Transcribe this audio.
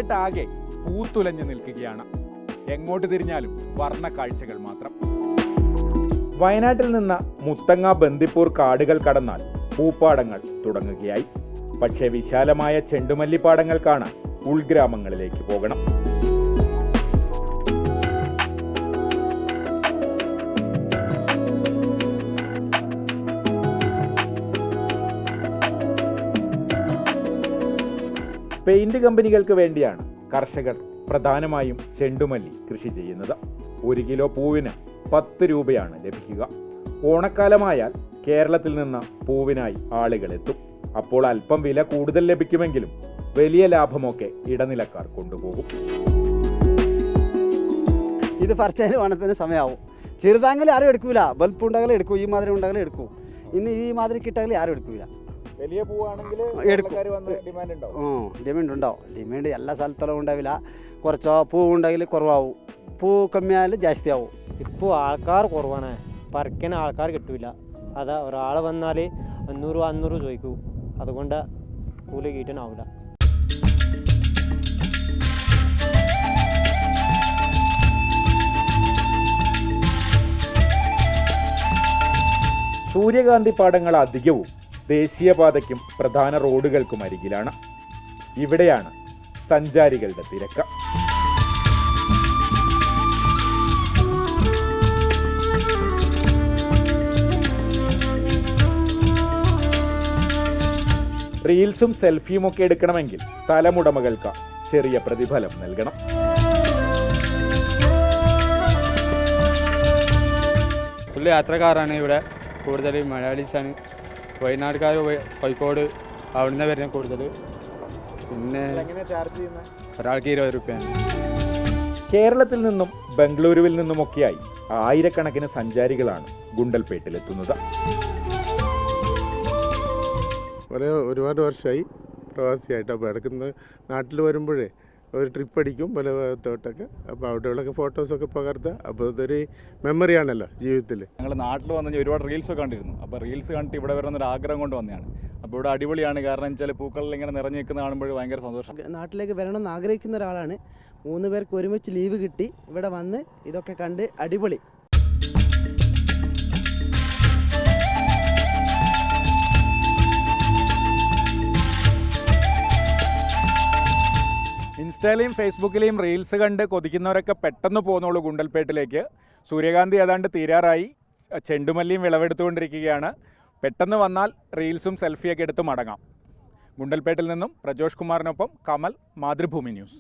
നാട്ടാകെ പൂത്തുലഞ്ഞു നിൽക്കുകയാണ്. എങ്ങോട്ട് തിരിഞ്ഞാലും വർണ്ണ കാഴ്ചകൾ മാത്രം. വയനാട്ടിൽ നിന്ന് മുത്തങ്ങ ബന്ദിപ്പൂർ കാടുകൾ കടന്നാൽ പൂപ്പാടങ്ങൾ തുടങ്ങുകയായി. പക്ഷേ വിശാലമായ ചെണ്ടുമല്ലിപ്പാടങ്ങൾ കാണാൻ ഉൾഗ്രാമങ്ങളിലേക്ക് പോകണം. പെയിന്റ് കമ്പനികൾക്ക് വേണ്ടിയാണ് കർഷകർ പ്രധാനമായും ചെണ്ടുമല്ലി കൃഷി ചെയ്യുന്നത്. 1 കിലോ പൂവിന് 10 രൂപയാണ് ലഭിക്കുക. ഓണക്കാലമായാൽ കേരളത്തിൽ നിന്ന് പൂവിനായി ആളുകൾ എത്തും. അപ്പോൾ അല്പം വില കൂടുതൽ ലഭിക്കുമെങ്കിലും വലിയ ലാഭമൊക്കെ ഇടനിലക്കാർ കൊണ്ടുപോകും. ഇത് പറിച്ചാൽ ഓണത്തിന് സമയമാവും. ചെറുതാങ്കിലും ആരും എടുക്കൂല. ബൽപ്പ് ഉണ്ടെങ്കിലും എടുക്കൂ, ഈ മാതിരി ഉണ്ടെങ്കിലും എടുക്കൂ. ഇനി ഈ മാതിരി കിട്ടെങ്കിൽ ആരും എടുക്കൂല. വലിയ പൂവാണെങ്കിൽ ഡിമാൻഡ് ഉണ്ടാവും. ഡിമാൻഡ് എല്ലാ സ്ഥലത്തും ഉണ്ടാവില്ല. കുറച്ചോ പൂ ഉണ്ടെങ്കിൽ കുറവാകും, പൂ കമ്മിയായാലും ജാസ്തി ആവും. ഇപ്പോൾ ആൾക്കാർ കുറവാണ്, പറിക്കാൻ ആൾക്കാർ കിട്ടില്ല. അതാ ഒരാൾ വന്നാൽ 500 ചോദിക്കൂ. അതുകൊണ്ട് കൂലി കീട്ടാനാവില്ല. സൂര്യകാന്തി പാടങ്ങൾ അധികവും ദേശീയപാതയ്ക്കും പ്രധാന റോഡുകൾക്കും അരികിലാണ്. ഇവിടെയാണ് സഞ്ചാരികളുടെ തിരക്ക്. റീൽസും സെൽഫിയും ഒക്കെ എടുക്കണമെങ്കിൽ സ്ഥലമുടമകൾക്ക് ചെറിയ പ്രതിഫലം നൽകണം. ഫുള്ള് യാത്രക്കാരാണ് ഇവിടെ കൂടുതൽ. മലയാളീസാണ്, വയനാട്ടുകാർ, കോഴിക്കോട് അവിടുന്ന് വരുന്നത് കൂടുതൽ. പിന്നെ ഒരാൾക്ക് 20 രൂപയാണ്. കേരളത്തിൽ നിന്നും ബംഗളൂരുവിൽ നിന്നുമൊക്കെയായി ആയിരക്കണക്കിന് സഞ്ചാരികളാണ് ഗുണ്ടൽപേട്ടിലെത്തുന്നത്. ഒരുപാട് വർഷമായി പ്രവാസിയായിട്ട്. അപ്പോൾ ഇടയ്ക്കുന്ന നാട്ടിൽ വരുമ്പോഴേ ഒരു ട്രിപ്പ് അടിക്കും പല ഭാഗത്തോട്ടൊക്കെ. അപ്പോൾ അവിടെയുള്ളൊക്കെ ഫോട്ടോസൊക്കെ പകർത്തുക. അപ്പോൾ അതൊരു മെമ്മറിയാണല്ലോ ജീവിതത്തിൽ. ഞങ്ങൾ നാട്ടിൽ വന്നു ഒരുപാട് റീൽസൊക്കെ കണ്ടിരുന്നു. അപ്പോൾ റീൽസ് കണ്ടിട്ട് ഇവിടെ വരുന്നൊരു ആഗ്രഹം കൊണ്ട് വന്നതാണ്. അപ്പോൾ ഇവിടെ അടിപൊളിയാണ്. കാരണം വെച്ചാൽ പൂക്കളിൽ ഇങ്ങനെ നിറഞ്ഞു നിൽക്കുന്ന കാണുമ്പോൾ ഭയങ്കര സന്തോഷം. നാട്ടിലേക്ക് വരണമെന്ന് ആഗ്രഹിക്കുന്ന ഒരാളാണ്. 3 പേർക്ക് ഒരുമിച്ച് ലീവ് കിട്ടി ഇവിടെ വന്ന് ഇതൊക്കെ കണ്ട് അടിപൊളി. ഇൻസ്റ്റയിലെയും ഫേസ്ബുക്കിലെയും റീൽസ് കണ്ട് കൊതിക്കുന്നവരൊക്കെ പെട്ടെന്ന് പോന്നോളൂ ഗുണ്ടൽപേട്ടിലേക്ക്. സൂര്യകാന്തി ഏതാണ്ട് തീരാറായി. ചെണ്ടുമല്ലിയും വിളവെടുത്തുകൊണ്ടിരിക്കുകയാണ്. പെട്ടെന്ന് വന്നാൽ റീൽസും സെൽഫിയൊക്കെ എടുത്ത് മടങ്ങാം. ഗുണ്ടൽപേട്ടിൽ നിന്നും പ്രജോഷ് കുമാറിനൊപ്പം കമൽ, മാതൃഭൂമി ന്യൂസ്.